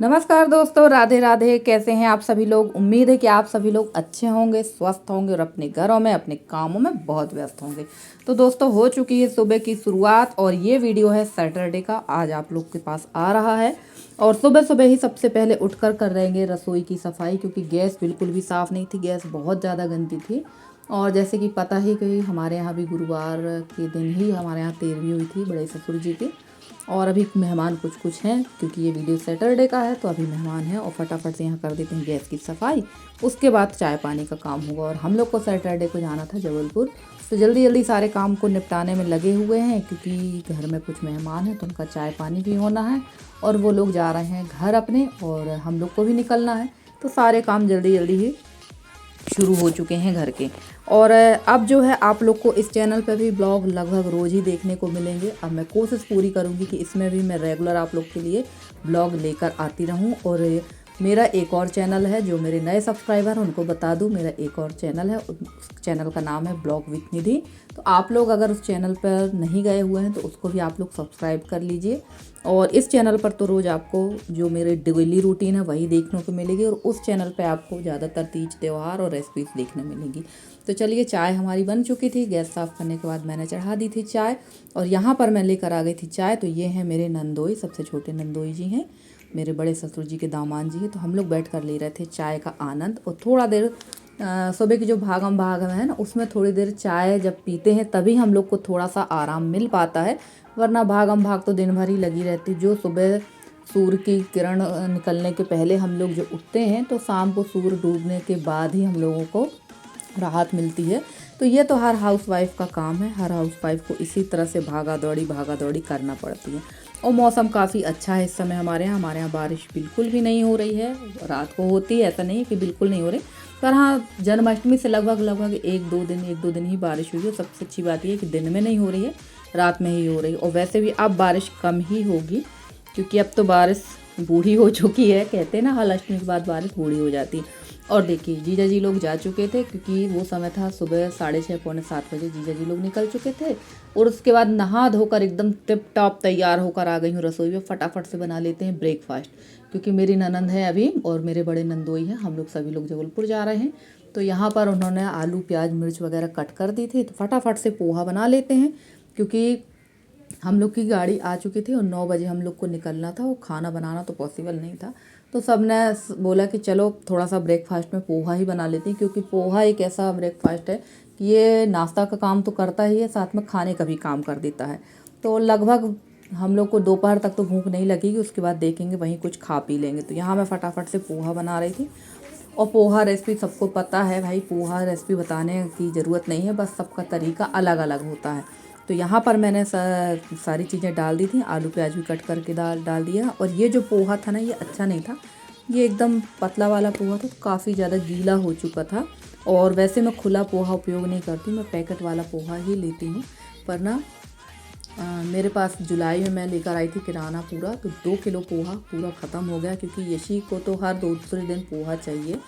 नमस्कार दोस्तों, राधे राधे। कैसे हैं आप सभी लोग। उम्मीद है कि आप सभी लोग अच्छे होंगे, स्वस्थ होंगे और अपने घरों में अपने कामों में बहुत व्यस्त होंगे। तो दोस्तों, हो चुकी है सुबह की शुरुआत और ये वीडियो है सैटरडे का, आज आप लोग के पास आ रहा है। और सुबह सुबह ही सबसे पहले उठकर कर रहेंगे रसोई की सफाई, क्योंकि गैस बिल्कुल भी साफ़ नहीं थी, गैस बहुत ज़्यादा गंदी थी। और जैसे कि पता ही कि हमारे यहाँ भी गुरुवार के दिन ही हमारे यहाँ तेरहवीं हुई थी बड़े ससुर जी की। और अभी मेहमान कुछ हैं, क्योंकि ये वीडियो सैटरडे का है तो अभी मेहमान हैं और फटाफट से यहाँ कर देते हैं गैस की सफाई। उसके बाद चाय पानी का काम होगा। और हम लोग को सैटरडे को जाना था जबलपुर, तो जल्दी जल्दी सारे काम को निपटाने में लगे हुए हैं, क्योंकि घर में कुछ मेहमान हैं तो उनका चाय पानी भी होना है और वो लोग जा रहे हैं घर अपने और हम लोग को भी निकलना है। तो सारे काम जल्दी जल्दी ही शुरू हो चुके हैं घर के। और अब जो है आप लोग को इस चैनल पर भी ब्लॉग लगभग रोज़ ही देखने को मिलेंगे। अब मैं कोशिश पूरी करूँगी कि इसमें भी मैं रेगुलर आप लोग के लिए ब्लॉग लेकर आती रहूँ। और मेरा एक और चैनल है, जो मेरे नए सब्सक्राइबर हैं उनको बता दूं, मेरा एक और चैनल है, उस चैनल का नाम है ब्लॉग विथ निधि। तो आप लोग अगर उस चैनल पर नहीं गए हुए हैं तो उसको भी आप लोग सब्सक्राइब कर लीजिए। और इस चैनल पर तो रोज़ आपको जो मेरे डेली रूटीन है वही देखने को मिलेगी, और उस चैनल पर आपको ज़्यादातर तीज त्यौहार और रेसिपीज़ देखने मिलेंगी। तो चलिए, चाय हमारी बन चुकी थी, गैस साफ़ करने के बाद मैंने चढ़ा दी थी चाय। और यहाँ पर मैं लेकर आ गई थी चाय। तो ये हैं मेरे नंदोई, सबसे छोटे नंदोई जी हैं, मेरे बड़े ससुर जी के दामाद जी हैं। तो हम लोग बैठ कर ले रहे थे चाय का आनंद। और थोड़ा देर सुबह की जो भागम भाग है ना, उसमें थोड़ी देर चाय जब पीते हैं तभी हम लोग को थोड़ा सा आराम मिल पाता है, वरना भागम भाग तो दिन भर ही लगी रहती। जो सुबह सूर्य की किरण निकलने के पहले हम लोग जो उठते हैं, तो शाम को सूर्य डूबने के बाद ही हम लोगों को राहत मिलती है। तो ये तो हर हाउसवाइफ का काम है, हर हाउसवाइफ को इसी तरह से भागा दौड़ी करना पड़ती है। और मौसम काफ़ी अच्छा है इस समय हमारे यहाँ बारिश बिल्कुल भी नहीं हो रही है। रात को होती है, ऐसा नहीं है कि बिल्कुल नहीं हो रही, पर हाँ, जन्माष्टमी से लगभग एक दो दिन ही बारिश हुई है। सबसे अच्छी बात ये है कि दिन में नहीं हो रही है, रात में ही हो रही है। और वैसे भी अब बारिश कम ही होगी, क्योंकि अब तो बारिश बूढ़ी हो चुकी है। कहते हैं ना, हल अष्टमी के बाद बारिश बूढ़ी हो जाती है। और देखिए, जीजा जी लोग जा चुके थे, क्योंकि वो समय था सुबह 6:30 पौने 7 बजे जीजा जी लोग निकल चुके थे। और उसके बाद नहा धोकर एकदम टिप टॉप तैयार होकर आ गई हूँ रसोई में। फटाफट से बना लेते हैं ब्रेकफास्ट, क्योंकि मेरी ननंद है अभी और मेरे बड़े नंदोई हैं, हम लोग सभी लोग जबलपुर जा रहे हैं। तो यहाँ पर उन्होंने आलू प्याज मिर्च वगैरह कट कर दी थी। तो फटाफट से पोहा बना लेते हैं, क्योंकि हम लोग की गाड़ी आ चुकी थी और 9 बजे हम लोग को निकलना था। वो खाना बनाना तो पॉसिबल नहीं था, तो सब ने बोला कि चलो थोड़ा सा ब्रेकफास्ट में पोहा ही बना लेते हैं, क्योंकि पोहा एक ऐसा ब्रेकफास्ट है कि ये नाश्ता का काम तो करता ही है, साथ में खाने का भी काम कर देता है। तो लगभग हम लोग को दोपहर तक तो भूख नहीं लगेगी, उसके बाद देखेंगे वहीं कुछ खा पी लेंगे। तो यहाँ मैं फटाफट से पोहा बना रही थी। और पोहा रेसिपी सबको पता है भाई, पोहा रेसिपी बताने की ज़रूरत नहीं है, बस सबका तरीका अलग अलग होता है। तो यहाँ पर मैंने सारी चीज़ें डाल दी थी, आलू प्याज भी कट करके डाल दिया। और ये जो पोहा था ना, ये अच्छा नहीं था, ये एकदम पतला वाला पोहा था, तो काफ़ी ज़्यादा गीला हो चुका था। और वैसे मैं खुला पोहा उपयोग नहीं करती, मैं पैकेट वाला पोहा ही लेती हूँ। पर ना मेरे पास जुलाई में मैं लेकर आई थी किराना पूरा, तो 2 किलो पोहा पूरा ख़त्म हो गया, क्योंकि यशी को तो हर दूसरे दिन पोहा चाहिए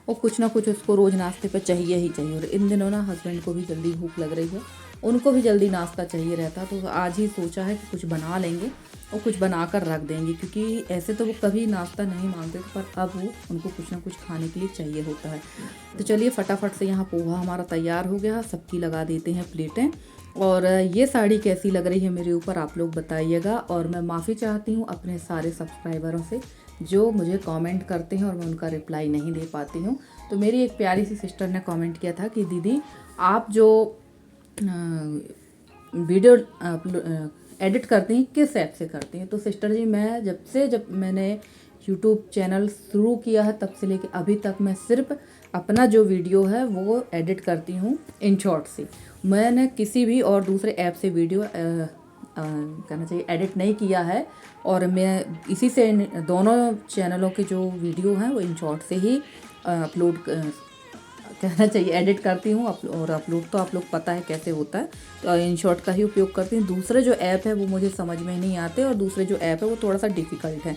और कुछ ना कुछ उसको रोज़ नाश्ते पर चाहिए ही चाहिए। और इन दिनों ना हस्बैंड को भी जल्दी भूख लग रही है, उनको भी जल्दी नाश्ता चाहिए रहता। तो आज ही सोचा है कि कुछ बना लेंगे और कुछ बना कर रख देंगे, क्योंकि ऐसे तो वो कभी नाश्ता नहीं मांगते थे, पर अब वो उनको कुछ ना कुछ खाने के लिए चाहिए होता है। तो चलिए, फटाफट से यहाँ पोहा हमारा तैयार हो गया, सबकी लगा देते हैं प्लेटें। और ये साड़ी कैसी लग रही है मेरे ऊपर, आप लोग बताइएगा। और मैं माफ़ी चाहती हूँ अपने सारे सब्सक्राइबरों से जो मुझे कमेंट करते हैं और मैं उनका रिप्लाई नहीं दे पाती हूँ। तो मेरी एक प्यारी सी सिस्टर ने कमेंट किया था कि दीदी, आप जो वीडियो एडिट करती हैं किस ऐप से करती हैं। तो सिस्टर जी, मैं जब मैंने यूट्यूब चैनल शुरू किया है तब से लेके अभी तक मैं सिर्फ अपना जो वीडियो है वो एडिट करती हूँ InShot से। मैंने किसी भी और दूसरे ऐप से वीडियो कहना चाहिए एडिट नहीं किया है। और मैं इसी से दोनों चैनलों के जो वीडियो हैं वो InShot से ही अपलोड कहना चाहिए एडिट करती हूँ। और अपलोड तो आप लोग पता है कैसे होता है, तो InShot का ही उपयोग करती हूँ। दूसरे जो ऐप है वो मुझे समझ में नहीं आते, और दूसरे जो ऐप है वो थोड़ा सा डिफ़िकल्ट है।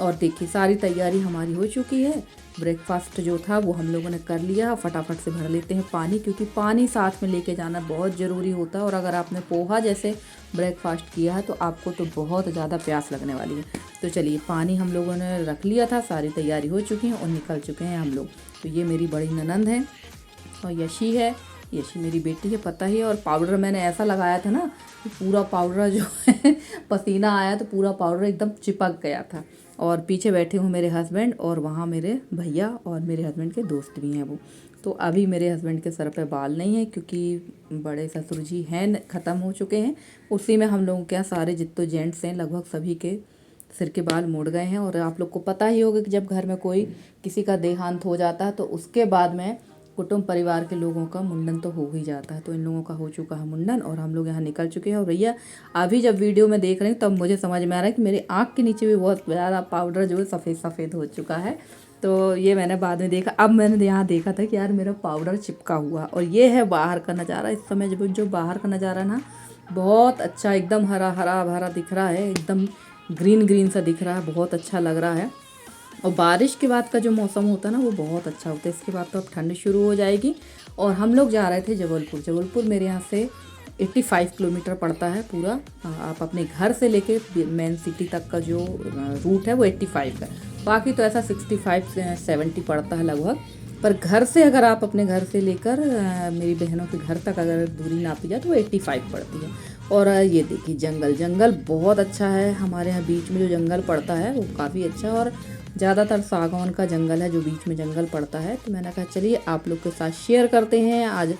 और देखिए, सारी तैयारी हमारी हो चुकी है। ब्रेकफास्ट जो था वो हम लोगों ने कर लिया। फटाफट से भर लेते हैं पानी, क्योंकि पानी साथ में लेके जाना बहुत ज़रूरी होता है। और अगर आपने पोहा जैसे ब्रेकफास्ट किया है तो आपको तो बहुत ज़्यादा प्यास लगने वाली है। तो चलिए, पानी हम लोगों ने रख लिया था, सारी तैयारी हो चुकी है और निकल चुके हैं हम लोग। तो ये मेरी बड़ी ननंद है और यशी है, यशी मेरी बेटी है, पता ही है। और पाउडर मैंने ऐसा लगाया था ना कि पूरा पाउडर जो है पसीना आया तो पूरा पाउडर एकदम चिपक गया था। और पीछे बैठे हूँ मेरे हस्बैंड और वहाँ मेरे भैया और मेरे हस्बैंड के दोस्त भी हैं वो। तो अभी मेरे हस्बैंड के सर पे बाल नहीं है क्योंकि बड़े ससुर जी हैं, ख़त्म हो चुके हैं। उसी में हम लोगों के यहाँ सारे जितने जेंट्स हैं लगभग सभी के सिर के बाल मुड़ गए हैं। और आप लोग को पता ही होगा कि जब घर में कोई किसी का देहांत हो जाता है तो उसके बाद में कुटुंब परिवार के लोगों का मुंडन तो हो ही जाता है। तो इन लोगों का हो चुका है मुंडन और हम लोग यहाँ निकल चुके हैं। और भैया अभी जब वीडियो में देख रही हूँ तब मुझे समझ में आ रहा है कि मेरी आँख के नीचे भी बहुत ज़्यादा पाउडर जो है सफ़ेद सफ़ेद हो चुका है। तो ये मैंने बाद में देखा, अब मैंने यहाँ देखा था कि यार मेरा पाउडर चिपका हुआ। और ये है बाहर का नज़ारा। इस समय जो बाहर का नज़ारा ना बहुत अच्छा, एकदम हरा हरा भरा दिख रहा है, एकदम ग्रीन ग्रीन सा दिख रहा है, बहुत अच्छा लग रहा है। और बारिश के बाद का जो मौसम होता है ना वो बहुत अच्छा होता है। इसके बाद तो अब ठंड शुरू हो जाएगी। और हम लोग जा रहे थे जबलपुर। जबलपुर मेरे यहाँ से 85 किलोमीटर पड़ता है पूरा। आप अपने घर से लेके मेन सिटी तक का जो रूट है वो 85 है, बाकी तो ऐसा 65 से 70 पड़ता है लगभग। पर घर से अगर आप अपने घर से लेकर मेरी बहनों के घर तक अगर दूरी नापी जाए तो वो 85 पड़ती है। और ये देखिए जंगल जंगल बहुत अच्छा है। हमारे यहाँ बीच में जो जंगल पड़ता है वो काफ़ी अच्छा है और ज़्यादातर सागौन का जंगल है जो बीच में जंगल पड़ता है। तो मैंने कहा चलिए आप लोग के साथ शेयर करते हैं आज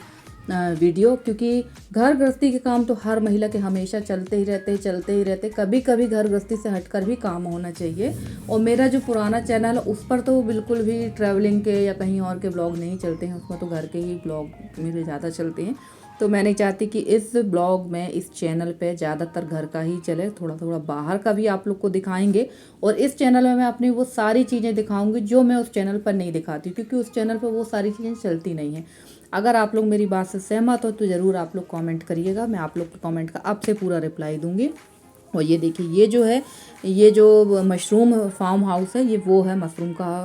वीडियो, क्योंकि घर गृहस्थी के काम तो हर महिला के हमेशा चलते ही रहते। कभी कभी घर गृहस्थी से हटकर भी काम होना चाहिए। और मेरा जो पुराना चैनल है उस पर तो बिल्कुल भी ट्रैवलिंग के या कहीं और के ब्लॉग नहीं चलते हैं, उसमें तो घर के ही ब्लॉग मेरे ज़्यादा चलते हैं। तो मैं नहीं चाहती कि इस ब्लॉग में, इस चैनल पे ज़्यादातर घर का ही चले, थोड़ा थोड़ा बाहर का भी आप लोग को दिखाएंगे। और इस चैनल में मैं अपनी वो सारी चीज़ें दिखाऊंगी जो मैं उस चैनल पर नहीं दिखाती, क्योंकि उस चैनल पर वो सारी चीज़ें चलती नहीं हैं। अगर आप लोग मेरी बात से सहमत हो तो ज़रूर आप लोग कमेंट करिएगा, मैं आप लोग के कमेंट का अब से पूरा रिप्लाई दूंगी। और ये देखिए ये जो है, ये जो मशरूम फार्म हाउस है, ये वो है मशरूम का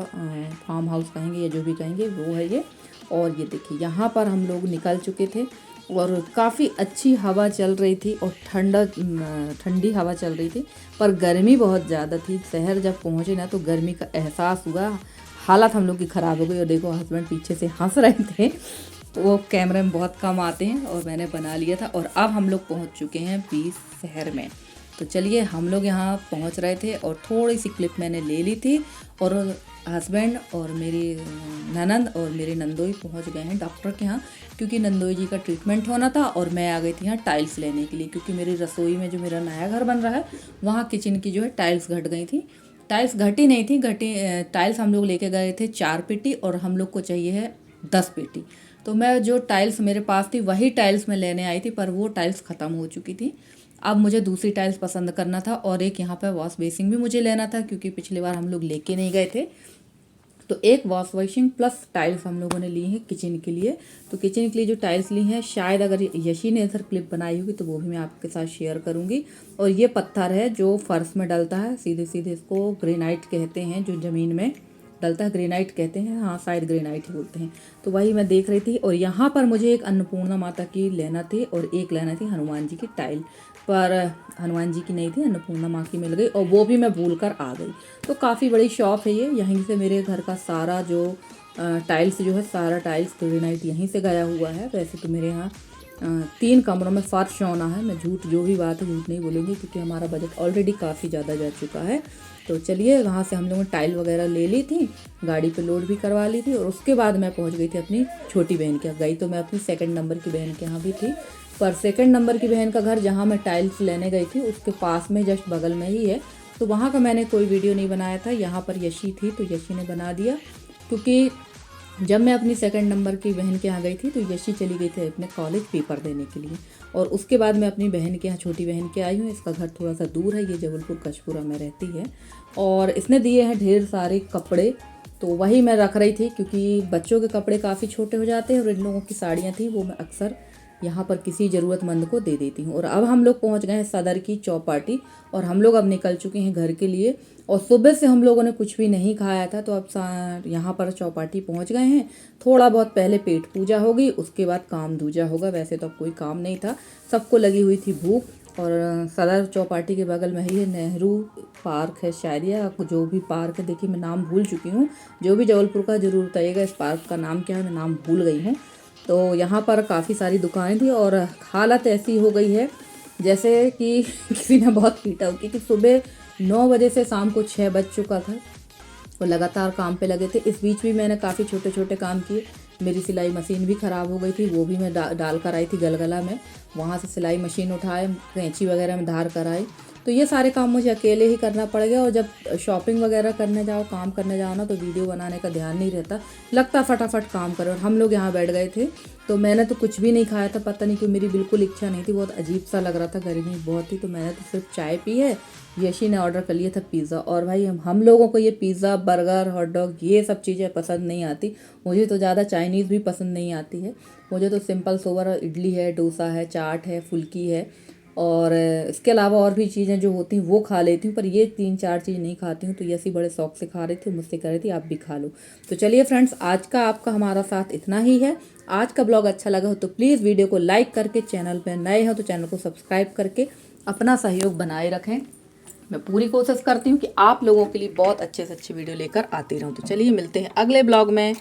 फार्म हाउस कहेंगे या जो भी कहेंगे वो है ये। और ये देखिए यहाँ पर हम लोग निकल चुके थे और काफ़ी अच्छी हवा चल रही थी और ठंडी हवा चल रही थी, पर गर्मी बहुत ज़्यादा थी। शहर जब पहुँचे ना तो गर्मी का एहसास हुआ, हालत हम लोग की ख़राब हो गई। और देखो हस्बैंड पीछे से हंस रहे थे, तो वो कैमरे में बहुत कम आते हैं और मैंने बना लिया था। और अब हम लोग पहुँच चुके हैं 20 शहर में। तो चलिए हम लोग यहाँ पहुँच रहे थे और थोड़ी सी क्लिप मैंने ले ली थी। और हस्बैंड और मेरी ननंद और मेरे नंदोई पहुँच गए हैं डॉक्टर के यहाँ, क्योंकि नंदोई जी का ट्रीटमेंट होना था। और मैं आ गई थी यहाँ टाइल्स लेने के लिए, क्योंकि मेरी रसोई में जो मेरा नया घर बन रहा है वहाँ किचन की जो है टाइल्स घट गई थी। टाइल्स घटी नहीं थी, टाइल्स हम लोग लेके गए थे 4 पेटी और हम लोग को चाहिए है 10 पेटी। तो मैं जो टाइल्स मेरे पास थी वही टाइल्स मैं लेने आई थी, पर वो टाइल्स ख़त्म हो चुकी थी। अब मुझे दूसरी टाइल्स पसंद करना था और एक यहाँ पर वॉश बेसिन भी मुझे लेना था, क्योंकि पिछली बार हम लोग लेके नहीं गए थे। तो एक वॉश बेसिन प्लस टाइल्स हम लोगों ने ली हैं किचन के लिए। तो किचन के लिए जो टाइल्स ली हैं, शायद अगर यशी ने इधर क्लिप बनाई होगी तो वो भी मैं आपके साथ शेयर करूँगी। और ये पत्थर है जो फर्श में डलता है, सीधे सीधे इसको ग्रेनाइट कहते हैं, जो ज़मीन में डलता है ग्रेनाइट कहते हैं, हाँ शायद ग्रेनाइट ही बोलते हैं। तो वही मैं देख रही थी। और यहाँ पर मुझे एक अन्नपूर्णा माता की लेना थी और एक लेना थी हनुमान जी की टाइल, पर हनुमान जी की नहीं थी, अन्नपूर्णा माँ की मिल गई और वो भी मैं भूल कर आ गई। तो काफ़ी बड़ी शॉप है ये, यहीं से मेरे घर का सारा जो टाइल्स जो है, सारा टाइल्स ग्रेनाइट यहीं से गया हुआ है। वैसे तो मेरे यहाँ 3 कमरों में फर्श होना है, मैं झूठ जो भी बात है झूठ नहीं बोलूँगी, क्योंकि हमारा बजट ऑलरेडी काफ़ी ज़्यादा जा चुका है। तो चलिए वहाँ से हम लोगों ने टाइल वगैरह ले ली थी, गाड़ी पे लोड भी करवा ली थी। और उसके बाद मैं पहुँच गई थी अपनी छोटी बहन के यहाँ। गई तो मैं अपनी 2nd नंबर की बहन के यहाँ भी थी, पर 2nd नंबर की बहन का घर जहाँ मैं टाइल्स लेने गई थी उसके पास में जस्ट बगल में ही है। तो वहाँ का मैंने कोई वीडियो नहीं बनाया था। यहाँ पर यशी थी तो यशी ने बना दिया, क्योंकि जब मैं अपनी 2nd नंबर की बहन के यहाँ गई थी तो यशी चली गई थी अपने कॉलेज पेपर देने के लिए। और उसके बाद मैं अपनी बहन के यहाँ, छोटी बहन के आई हूँ। इसका घर थोड़ा सा दूर है, ये जबलपुर कचपुरा में रहती है। और इसने दिए हैं ढेर सारे कपड़े, तो वही मैं रख रही थी, क्योंकि बच्चों के कपड़े काफ़ी छोटे हो जाते हैं और इन लोगों की साड़ियाँ थी वो मैं अक्सर यहाँ पर किसी ज़रूरतमंद को दे देती हूँ। और अब हम लोग पहुँच गए हैं सदर की चौपाटी और हम लोग अब निकल चुके हैं घर के लिए। और सुबह से हम लोगों ने कुछ भी नहीं खाया था, तो अब यहाँ पर चौपाटी पहुँच गए हैं। थोड़ा बहुत पहले पेट पूजा होगी, उसके बाद काम दूजा होगा। वैसे तो अब कोई काम नहीं था, सबको लगी हुई थी भूख। और सदर चौपाटी के बगल में ही है नेहरू पार्क है शायद, या जो भी पार्क है, देखिए मैं नाम भूल चुकी हूँ। जो भी जबलपुर का ज़रूर बताइएगा इस पार्क का नाम क्या है, मैं नाम भूल गई हूँ। तो यहाँ पर काफ़ी सारी दुकानें थी और हालत ऐसी हो गई है जैसे कि किसी ने बहुत पीटा हो, क्योंकि सुबह 9 बजे से शाम को 6 बज चुका था और लगातार काम पे लगे थे। इस बीच भी मैंने काफ़ी छोटे छोटे काम किए। मेरी सिलाई मशीन भी ख़राब हो गई थी, वो भी मैं डाल कर आई थी गलगला में, वहाँ से सिलाई मशीन उठाए, कैंची वगैरह में धार कर आई। तो ये सारे काम मुझे अकेले ही करना पड़ गया। और जब शॉपिंग वगैरह करने जाओ, काम करने जाओ ना, तो वीडियो बनाने का ध्यान नहीं रहता, लगता फटाफट काम करो। और हम लोग यहाँ बैठ गए थे, तो मैंने तो कुछ भी नहीं खाया था, पता नहीं क्यों मेरी बिल्कुल इच्छा नहीं थी, बहुत अजीब सा लग रहा था, गर्मी बहुत थी। तो मैंने तो सिर्फ चाय पी है। यशी ने ऑर्डर कर लिया था पिज़्ज़ा। और भाई हम लोगों को ये पिज़्ज़ा, बर्गर, हॉट डॉग ये सब चीज़ें पसंद नहीं आती। मुझे तो ज़्यादा चाइनीज़ भी पसंद नहीं आती है। मुझे तो सिंपल सोबर इडली है, डोसा है, चाट है, फुल्की है, और इसके अलावा और भी चीज़ें जो होती हैं वो खा लेती हूँ, पर ये 3-4 चीज़ नहीं खाती हूँ। तो यसी बड़े शौक से खा रही थी, मुझसे कह रही थी आप भी खा लो। तो चलिए फ्रेंड्स, आज का आपका हमारा साथ इतना ही है। आज का ब्लॉग अच्छा लगा हो तो प्लीज़ वीडियो को लाइक करके, चैनल पर नए हो तो चैनल को सब्सक्राइब करके अपना सहयोग बनाए रखें। मैं पूरी कोशिश करती हूँ कि आप लोगों के लिए बहुत अच्छे से अच्छी वीडियो लेकर आती रहूँ। तो चलिए मिलते हैं अगले ब्लॉग में।